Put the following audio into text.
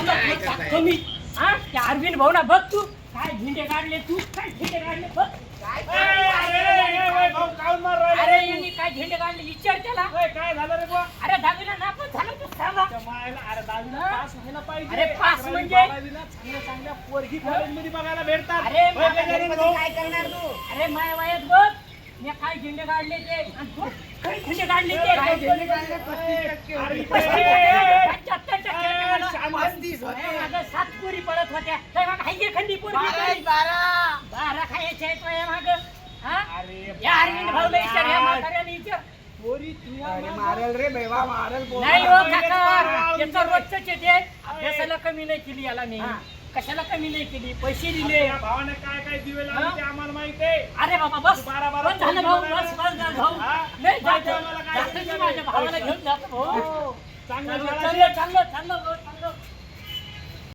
तुम्ही हा त्या अरविंद भाऊ ना बघ तू काय झेंडे काढले तू काय झेंडे काढले बघ अरे यांनी काय झेंडे काढले विचार त्याला काय झालं रे बुवा? अरे दहावीला नापास झाला तू सांगा त्या मायला अरे दहावीला पास व्हायला पाहिजे. अरे पास म्हणजे? बारावीला चांगल्या चांगल्या पोरगी कॉलेजमध्ये बघायला भेटतात. अरे होय का नाही रे भाऊ? काय करणार तू अरे माय वयात बघ मी काय झेंडे काढले ते आणि तू काय झेंडे काढले ते काय झेंडे काढले? 35% अरे, होते. 75% ए, मला. 35 होते. अरे, माझं 7 पोरी पळत होत्या काय मग हाय एखादी पोरगी 12 खायचे आहेत माझ्या मागं. हा? अरे या अरविंद भाऊला विचार या म्हाताऱ्याला विचार पोरी तुझ्या मागं- मारल रे बेवा मारल नाही हो पोरं काका येत त्याचं रोजच येते अभ्यासाला कमी नाही केली याला मी कशाला कमी नाही केली पैसे दिले आपल्या भावाने काय काय दिवे लावले ते आम्हाला माहिती आहे. अरे बाबा बस बारा बस झालं भाऊ पोरी बस बस झालं भाऊ हा? नाही बाकी जायचं आम्हाला काय जायचं मी माझ्या भावाला घेऊन जातो भाऊ चांगलं चाललं शाळा चाललं चाललं चाललं